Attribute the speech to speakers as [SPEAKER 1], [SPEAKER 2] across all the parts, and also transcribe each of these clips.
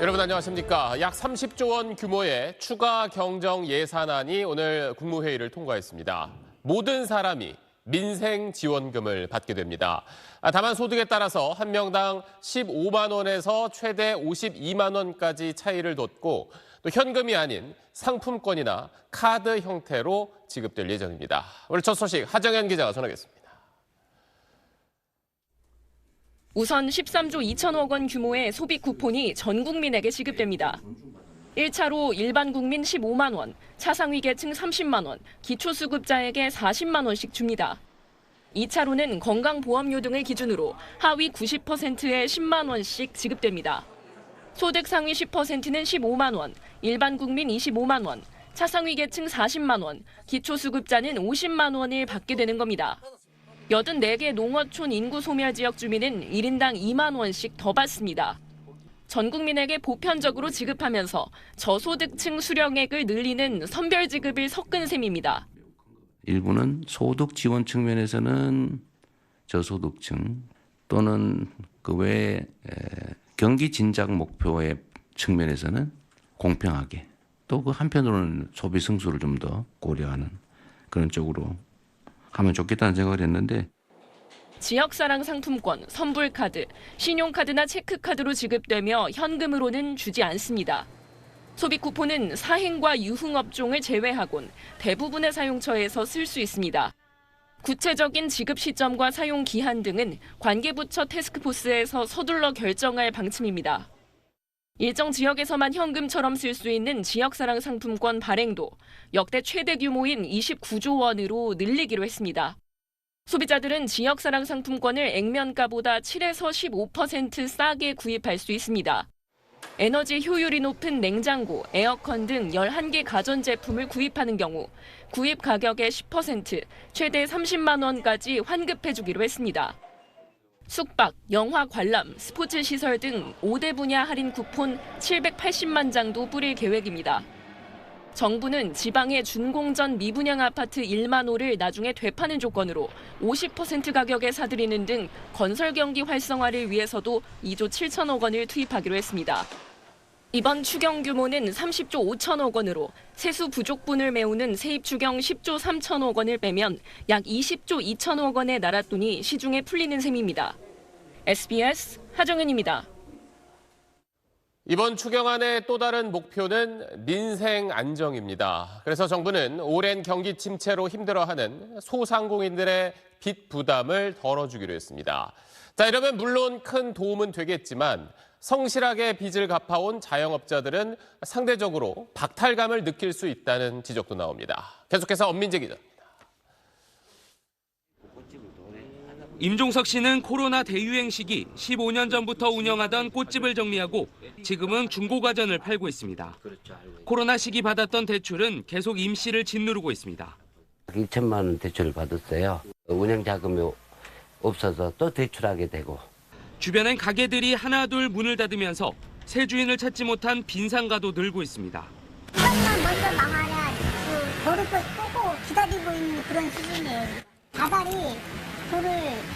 [SPEAKER 1] 여러분 안녕하십니까. 약 30조 원 규모의 추가 경정 예산안이 오늘 국무회의를 통과했습니다. 모든 사람이 민생 지원금을 받게 됩니다. 다만 소득에 따라서 한 명당 15만 원에서 최대 52만 원까지 차이를 뒀고 또 현금이 아닌 상품권이나 카드 형태로 지급될 예정입니다. 오늘 첫 소식 하정현 기자가 전하겠습니다.
[SPEAKER 2] 우선 13조 2천억 원 규모의 소비 쿠폰이 전 국민에게 지급됩니다. 1차로 일반 국민 15만 원, 차상위 계층 30만 원, 기초수급자에게 40만 원씩 줍니다. 2차로는 건강보험료 등을 기준으로 하위 90%에 10만 원씩 지급됩니다. 소득 상위 10%는 15만 원, 일반 국민 25만 원, 차상위 계층 40만 원, 기초수급자는 50만 원을 받게 되는 겁니다. 84개 농어촌 인구 소멸 지역 주민은 1인당 2만 원씩 더 받습니다. 전 국민에게 보편적으로 지급하면서 저소득층 수령액을 늘리는 선별 지급을 섞은 셈입니다.
[SPEAKER 3] 일부는 소득 지원 측면에서는 저소득층 또는 그 외에 경기 진작 목표의 측면에서는 공평하게 또 그 한편으로는 소비 승수를 좀 더 고려하는 그런 쪽으로 하면 좋겠다는 생각을 했는데
[SPEAKER 2] 지역사랑 상품권, 선불카드, 신용카드나 체크카드로 지급되며 현금으로는 주지 않습니다. 소비 쿠폰은 사행과 유흥업종을 제외하곤 대부분의 사용처에서 쓸 수 있습니다. 구체적인 지급 시점과 사용 기한 등은 관계부처 태스크포스에서 서둘러 결정할 방침입니다. 일정 지역에서만 현금처럼 쓸 수 있는 지역사랑 상품권 발행도 역대 최대 규모인 29조 원으로 늘리기로 했습니다. 소비자들은 지역사랑 상품권을 액면가보다 7에서 15% 싸게 구입할 수 있습니다. 에너지 효율이 높은 냉장고, 에어컨 등 11개 가전제품을 구입하는 경우 구입 가격의 10%, 최대 30만 원까지 환급해주기로 했습니다. 숙박, 영화 관람, 스포츠 시설 등 5대 분야 할인 쿠폰 780만 장도 뿌릴 계획입니다. 정부는 지방의 준공전 미분양 아파트 1만 호를 나중에 되파는 조건으로 50% 가격에 사들이는 등 건설 경기 활성화를 위해서도 2조 7천억 원을 투입하기로 했습니다. 이번 추경 규모는 30조 5천억 원으로 세수 부족분을 메우는 세입 추경 10조 3천억 원을 빼면 약 20조 2천억 원의 나랏돈이 시중에 풀리는 셈입니다. SBS 하정현입니다.
[SPEAKER 1] 이번 추경안의 또 다른 목표는 민생 안정입니다. 그래서 정부는 오랜 경기 침체로 힘들어하는 소상공인들의 빚 부담을 덜어주기로 했습니다. 자, 이러면 물론 큰 도움은 되겠지만 성실하게 빚을 갚아온 자영업자들은 상대적으로 박탈감을 느낄 수 있다는 지적도 나옵니다. 계속해서 엄민재 기자입니다.
[SPEAKER 4] 임종석 씨는 코로나 대유행 시기 15년 전부터 운영하던 꽃집을 정리하고 지금은 중고가전을 팔고 있습니다. 코로나 시기 받았던 대출은 계속 임 씨를 짓누르고 있습니다.
[SPEAKER 5] 2천만 원 대출을 받았어요. 운영 자금이 없어서 또 대출하게 되고.
[SPEAKER 4] 주변엔 가게들이 하나둘 문을 닫으면서 새 주인을 찾지 못한 빈상가도 늘고 있습니다.
[SPEAKER 6] 한번 먼저 망하면 그 버릇을 끄고 기다리고 있는 그런 수준이에요. 다달이 돈을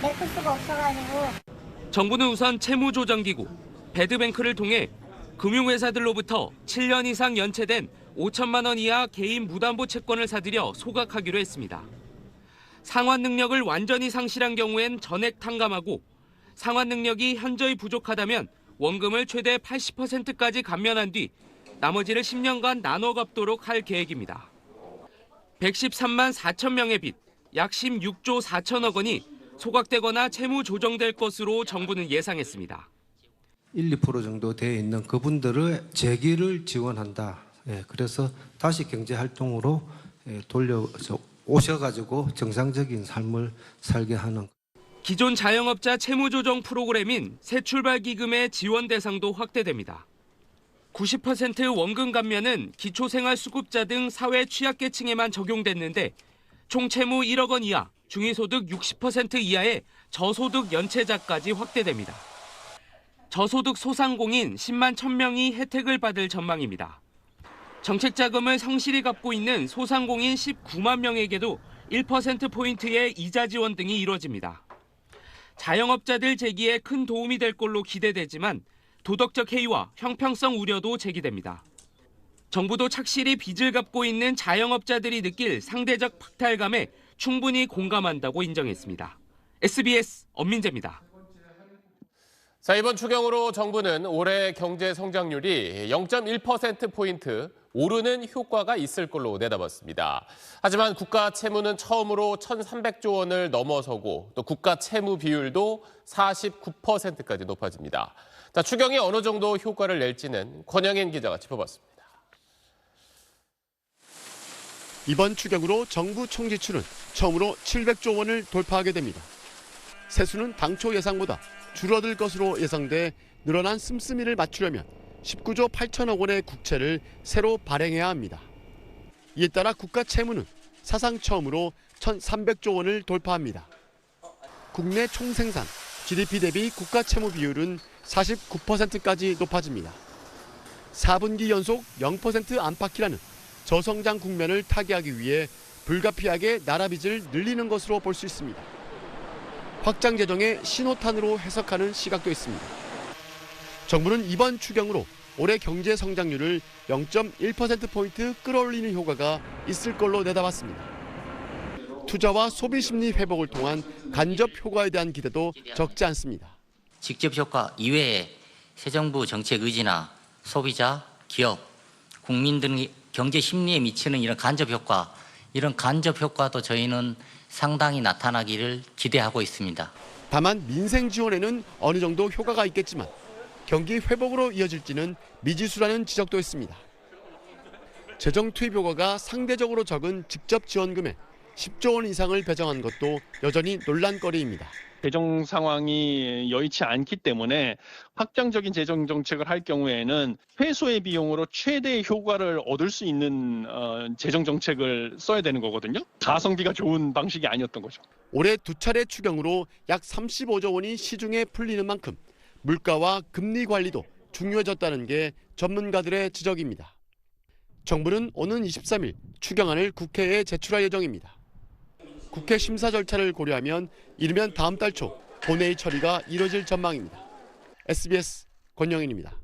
[SPEAKER 6] 메꿀 수가 없어가지고.
[SPEAKER 4] 정부는 우선 채무조정기구, 배드뱅크를 통해 금융회사들로부터 7년 이상 연체된 5천만 원 이하 개인 무담보 채권을 사들여 소각하기로 했습니다. 상환 능력을 완전히 상실한 경우엔 전액 탕감하고 상환 능력이 현저히 부족하다면 원금을 최대 80%까지 감면한 뒤 나머지를 10년간 나눠 갚도록 할 계획입니다. 113만 4천 명의 빚, 약 16조 4천억 원이 소각되거나 채무 조정될 것으로 정부는 예상했습니다.
[SPEAKER 7] 1, 2% 정도 되어 있는 그분들의 재기를 지원한다. 그래서 다시 경제활동으로 돌려 오셔가지고 정상적인 삶을 살게 하는.
[SPEAKER 4] 기존 자영업자 채무조정 프로그램인 새출발기금의 지원 대상도 확대됩니다. 90% 원금 감면은 기초생활수급자 등 사회 취약계층에만 적용됐는데 총 채무 1억 원 이하, 중위소득 60% 이하의 저소득 연체자까지 확대됩니다. 저소득 소상공인 10만 1,000명이 혜택을 받을 전망입니다. 정책자금을 성실히 갚고 있는 소상공인 19만 명에게도 1%포인트의 이자 지원 등이 이뤄집니다. 자영업자들 재기에 큰 도움이 될 걸로 기대되지만 도덕적 해이와 형평성 우려도 제기됩니다. 정부도 착실히 빚을 갚고 있는 자영업자들이 느낄 상대적 박탈감에 충분히 공감한다고 인정했습니다. SBS 엄민재입니다.
[SPEAKER 1] 자, 이번 추경으로 정부는 올해 경제 성장률이 0.1%포인트 오르는 효과가 있을 걸로 내다봤습니다. 하지만 국가 채무는 처음으로 1,300조 원을 넘어서고 또 국가 채무 비율도 49%까지 높아집니다. 자, 추경이 어느 정도 효과를 낼지는 권영인 기자가 짚어봤습니다.
[SPEAKER 8] 이번 추경으로 정부 총 지출은 처음으로 700조 원을 돌파하게 됩니다. 세수는 당초 예상보다 줄어들 것으로 예상돼 늘어난 씀씀이를 맞추려면 19조 8천억 원의 국채를 새로 발행해야 합니다. 이에 따라 국가 채무는 사상 처음으로 1,300조 원을 돌파합니다. 국내 총생산, GDP 대비 국가 채무 비율은 49%까지 높아집니다. 4분기 연속 0% 안팎이라는 저성장 국면을 타개하기 위해 불가피하게 나라 빚을 늘리는 것으로 볼 수 있습니다. 확장 재정의 신호탄으로 해석하는 시각도 있습니다. 정부는 이번 추경으로 올해 경제 성장률을 0.1%포인트 끌어올리는 효과가 있을 걸로 내다봤습니다. 투자와 소비 심리 회복을 통한 간접 효과에 대한 기대도 적지 않습니다.
[SPEAKER 9] 직접 효과 이외에 새 정부 정책 의지나 소비자, 기업, 국민 등의 경제 심리에 미치는 이런 간접 효과도 저희는 상당히 나타나기를 기대하고 있습니다.
[SPEAKER 8] 다만 민생 지원에는 어느 정도 효과가 있겠지만 경기 회복으로 이어질지는 미지수라는 지적도 있습니다. 재정 투입 효과가 상대적으로 적은 직접 지원금에 10조 원 이상을 배정한 것도 여전히 논란거리입니다.
[SPEAKER 10] 재정 상황이 여의치 않기 때문에 확장적인 재정 정책을 할 경우에는 회수의 비용으로 최대의 효과를 얻을 수 있는 재정 정책을 써야 되는 거거든요. 가성비가 좋은 방식이 아니었던 거죠.
[SPEAKER 8] 올해 두 차례 추경으로 약 35조 원이 시중에 풀리는 만큼 물가와 금리 관리도 중요해졌다는 게 전문가들의 지적입니다. 정부는 오는 23일 추경안을 국회에 제출할 예정입니다. 국회 심사 절차를 고려하면 이르면 다음 달 초 본회의 처리가 이뤄질 전망입니다. SBS 권영인입니다.